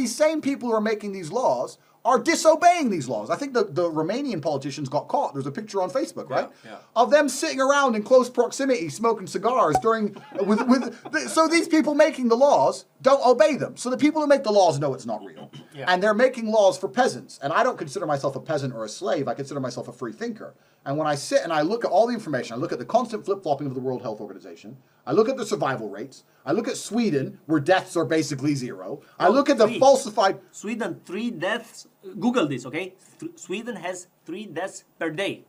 these same people who are making these laws are disobeying these laws. I think the Romanian politicians got caught. There's a picture on Facebook, right? Yeah. Of them sitting around in close proximity smoking cigars so these people making the laws don't obey them. So the people who make the laws know it's not real. Yeah. And they're making laws for peasants. And I don't consider myself a peasant or a slave. I consider myself a free thinker. And when I sit and I look at all the information, I look at the constant flip-flopping of the World Health Organization, I look at the survival rates, I look at Sweden, where deaths are basically zero, I look at the falsified... Sweden, 3 deaths, Google this, okay? Sweden has 3 deaths per day.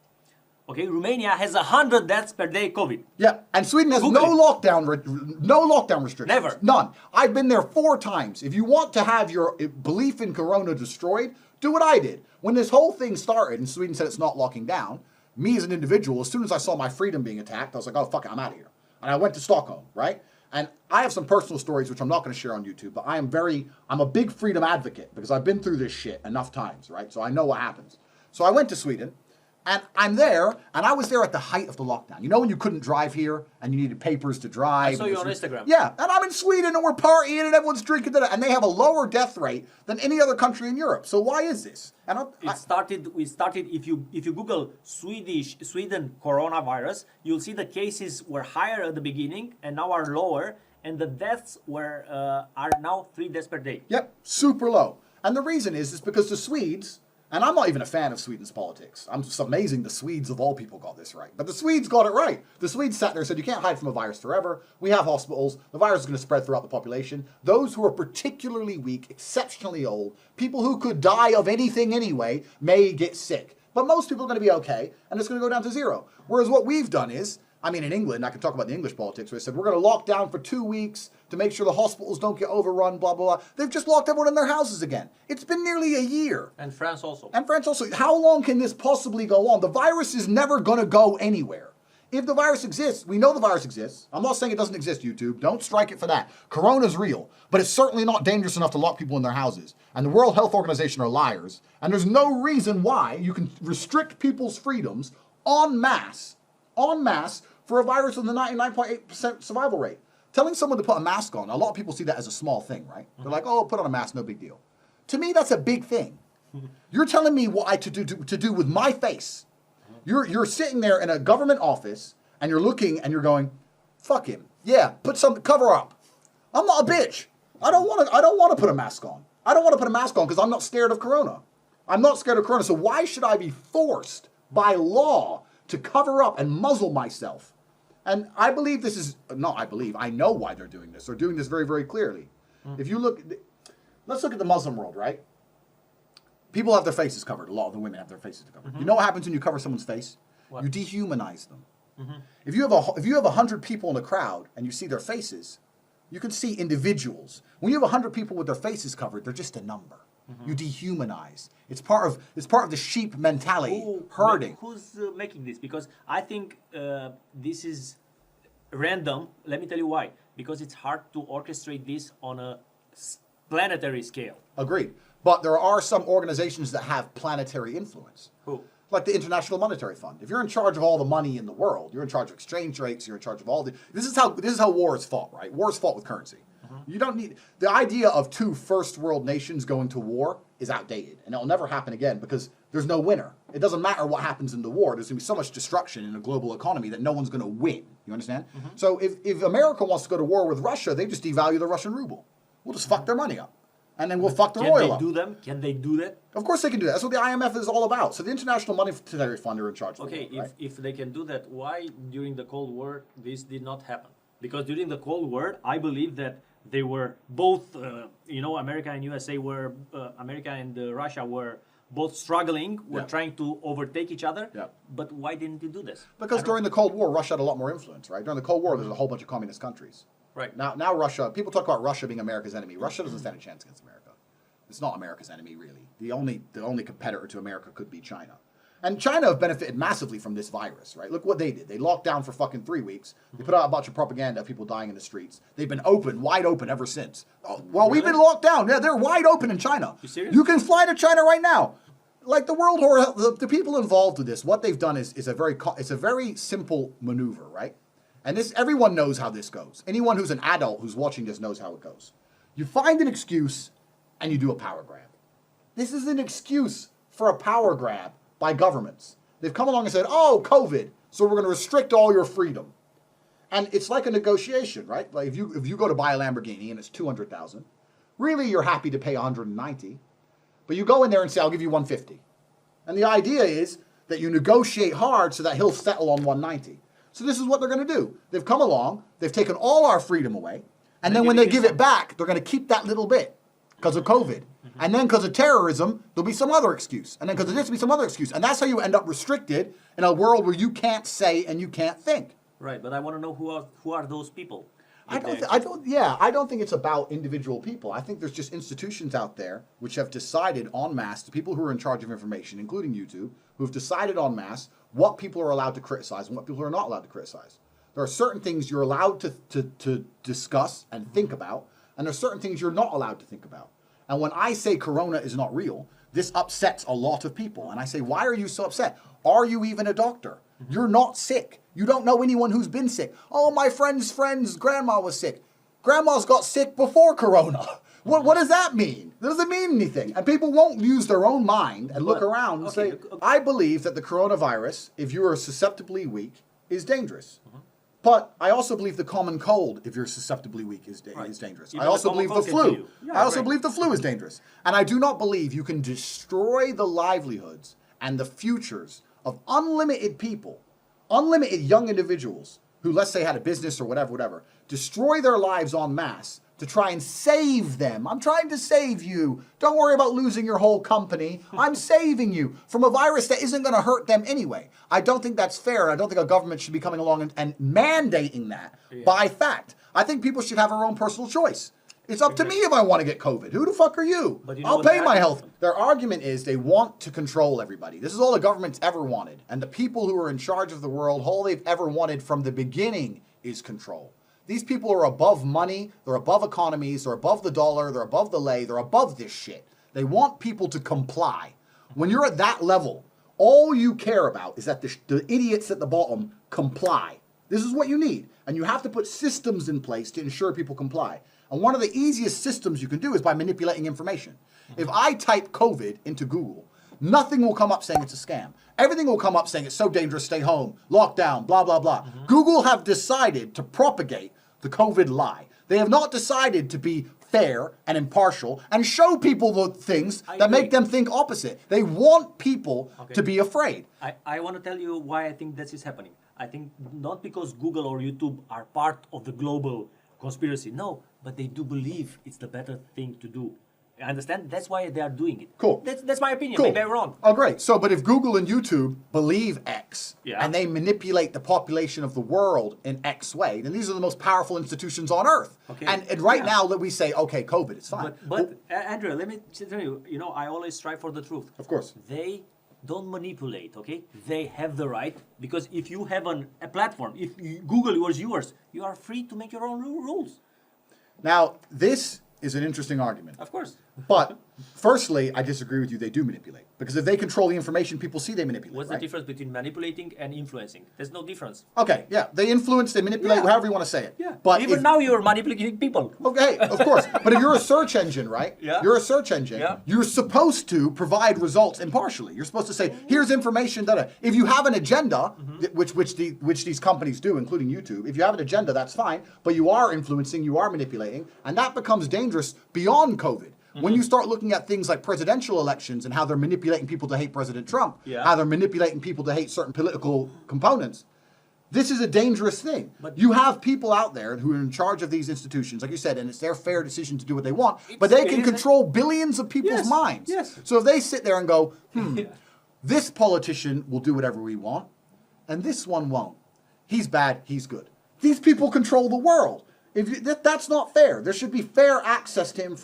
Okay, Romania has 100 deaths per day COVID. Yeah, and Sweden has no lockdown restrictions. Never. None. I've been there 4 times. If you want to have your belief in Corona destroyed, do what I did. When this whole thing started and Sweden said it's not locking down, me as an individual, as soon as I saw my freedom being attacked, I was like, oh, fuck it, I'm out of here. And I went to Stockholm, right? And I have some personal stories, which I'm not going to share on YouTube, but I'm a big freedom advocate because I've been through this shit enough times, right? So I know what happens. So I went to Sweden, and I'm there, and I was there at the height of the lockdown. You know when you couldn't drive here, and you needed papers to drive? I saw you on Instagram. Yeah, and I'm in Sweden, and we're partying, and everyone's drinking, and they have a lower death rate than any other country in Europe. So why is this? And we started, if you Google Sweden coronavirus, you'll see the cases were higher at the beginning, and now are lower, and the deaths are now 3 deaths per day. Yep, super low. And the reason is because the Swedes... And I'm not even a fan of Sweden's politics. I'm just amazing the Swedes of all people got this right. But the Swedes got it right. The Swedes sat there and said, you can't hide from a virus forever. We have hospitals. The virus is going to spread throughout the population. Those who are particularly weak, exceptionally old, people who could die of anything anyway, may get sick. But most people are going to be okay, and it's going to go down to 0. Whereas what we've done is, I mean, in England, I can talk about the English politics, where they said, we're going to lock down for 2 weeks to make sure the hospitals don't get overrun, blah, blah, blah. They've just locked everyone in their houses again. It's been nearly a year. And France also. How long can this possibly go on? The virus is never going to go anywhere. If the virus exists, we know the virus exists. I'm not saying it doesn't exist, YouTube. Don't strike it for that. Corona's real, but it's certainly not dangerous enough to lock people in their houses. And the World Health Organization are liars. And there's no reason why you can restrict people's freedoms en masse, for a virus with a 99.8% survival rate. Telling someone to put a mask on, a lot of people see that as a small thing, right? They're like, oh, put on a mask, no big deal. To me, that's a big thing. You're telling me what to do with my face. You're sitting there in a government office, and you're looking, and you're going, fuck him. Yeah, cover up. I'm not a bitch. I don't want to put a mask on. I don't want to put a mask on because I'm not scared of Corona. I'm not scared of Corona, so why should I be forced by law to cover up and muzzle myself? And I believe this is, I know why they're doing this. They're doing this very, very clearly. If you look, let's look at the Muslim world, right? People have their faces covered. A lot of the women have their faces covered. You know what happens when you cover someone's face? What? You dehumanize them. If you have 100 people in a crowd and you see their faces, you can see individuals. When you have 100 people with their faces covered, they're just a number. You dehumanize. It's part of the sheep mentality, herding. Who's making this? Because I think this is random. Let me tell you why. Because it's hard to orchestrate this on a planetary scale. Agreed. But there are some organizations that have planetary influence. Who? Like the International Monetary Fund. If you're in charge of all the money in the world, you're in charge of exchange rates, you're in charge of all the... This is how war is fought, right? War is fought with currency. You don't need... The idea of 2 first world nations going to war is outdated. And it'll never happen again because there's no winner. It doesn't matter what happens in the war. There's going to be so much destruction in a global economy that no one's going to win. You understand? So if America wants to go to war with Russia, they just devalue the Russian ruble. We'll just fuck their money up. And then we'll fuck their oil up. Can they do that? Of course they can do that. That's what the IMF is all about. So the International Monetary Fund are in charge of it. Right? If they can do that, why during the Cold War this did not happen? Because during the Cold War, I believe that they were both, America and USA were, America and Russia were both struggling, trying to overtake each other. Yeah. But why didn't you do this? Because during the Cold War, Russia had a lot more influence, right? During the Cold War, there's a whole bunch of communist countries. Right. Now Russia, people talk about Russia being America's enemy. Russia doesn't stand a chance against America. It's not America's enemy, really. The only competitor to America could be China. And China have benefited massively from this virus, right? Look what they did. They locked down for fucking 3 weeks. They put out a bunch of propaganda of people dying in the streets. They've been wide open ever since. Well, we've been locked down. Yeah, they're wide open in China. You serious? You can fly to China right now. Like the people involved with this, what they've done is a very simple maneuver, right? And everyone knows how this goes. Anyone who's an adult who's watching this knows how it goes. You find an excuse and you do a power grab. This is an excuse for a power grab by governments. They've come along and said, oh, COVID, so we're going to restrict all your freedom. And it's like a negotiation, right? Like if you go to buy a Lamborghini and it's $200,000, really you're happy to pay $190,000, but you go in there and say, I'll give you $150,000. And the idea is that you negotiate hard so that he'll settle on $190,000. So this is what they're going to do. They've come along, they've taken all our freedom away, and then when they give it back, they're going to keep that little bit because of COVID. And then because of terrorism, there'll be some other excuse. And then because of this, there'll be some other excuse. And that's how you end up restricted in a world where you can't say and you can't think. Right, but I want to know who are those people? I don't think it's about individual people. I think there's just institutions out there which have decided en masse, the people who are in charge of information, including YouTube, who have decided en masse what people are allowed to criticize and what people are not allowed to criticize. There are certain things you're allowed to discuss and think about, and there are certain things you're not allowed to think about. And when I say Corona is not real, this upsets a lot of people. And I say, why are you so upset? Are you even a doctor? You're not sick. You don't know anyone who's been sick. Oh, my friend's grandma was sick. Grandma's got sick before Corona. What does that mean? That doesn't mean anything. And people won't use their own mind and look around and say, I believe that the coronavirus, if you are susceptibly weak, is dangerous. But I also believe the common cold, if you're susceptibly weak, is dangerous. I also believe the flu. I also believe the flu is dangerous. And I do not believe you can destroy the livelihoods and the futures of unlimited people, unlimited young individuals who, let's say, had a business or whatever, destroy their lives en masse to try and save them. I'm trying to save you. Don't worry about losing your whole company. I'm saving you from a virus that isn't going to hurt them anyway. I don't think that's fair. I don't think a government should be coming along and mandating that by fact. I think people should have their own personal choice. It's up to me if I want to get COVID. Who the fuck are you? I'll pay my health. Their argument is they want to control everybody. This is all the government's ever wanted. And the people who are in charge of the world, all they've ever wanted from the beginning is control. These people are above money, they're above economies, they're above the dollar, they're above the lei, they're above this shit. They want people to comply. When you're at that level, all you care about is that the idiots at the bottom comply. This is what you need. And you have to put systems in place to ensure people comply. And one of the easiest systems you can do is by manipulating information. If I type COVID into Google, nothing will come up saying it's a scam. Everything will come up saying it's so dangerous, stay home, lockdown, blah, blah, blah. Google have decided to propagate the COVID lie. They have not decided to be fair and impartial and show people the things that make them think opposite. They want people to be afraid. I want to tell you why I think this is happening. I think not because Google or YouTube are part of the global conspiracy, no, but they do believe it's the better thing to do. I understand? That's why they are doing it. Cool. That's my opinion. Cool. Maybe I'm wrong. Oh, great. So, but if Google and YouTube believe X, and they manipulate the population of the world in X way, then these are the most powerful institutions on Earth. Okay. And right now, that we say, okay, COVID, it's fine. But Andrew, let me tell you, I always strive for the truth. Of course. They don't manipulate, okay? They have the right, because if you have a platform, if Google was yours, you are free to make your own rules. Now, this is an interesting argument. Of course. But firstly, I disagree with you. They do manipulate. Because if they control the information people see, they manipulate. What's the difference between manipulating and influencing? There's no difference. Okay, yeah. They influence, they manipulate, however you want to say it. Yeah. But even now you're manipulating people. Okay, of course. But if you're a search engine, right? Yeah. You're a search engine. Yeah. You're supposed to provide results impartially. You're supposed to say, here's information that if you have an agenda, which these companies do, including YouTube, if you have an agenda, that's fine. But you are influencing, you are manipulating, and that becomes dangerous beyond COVID. When you start looking at things like presidential elections and how they're manipulating people to hate President Trump, how they're manipulating people to hate certain political components, this is a dangerous thing. But you have people out there who are in charge of these institutions, like you said, and it's their fair decision to do what they want, but they can control billions of people's minds. Yes. So if they sit there and go, this politician will do whatever we want, and this one won't. He's bad, he's good. These people control the world. That's not fair. There should be fair access to information.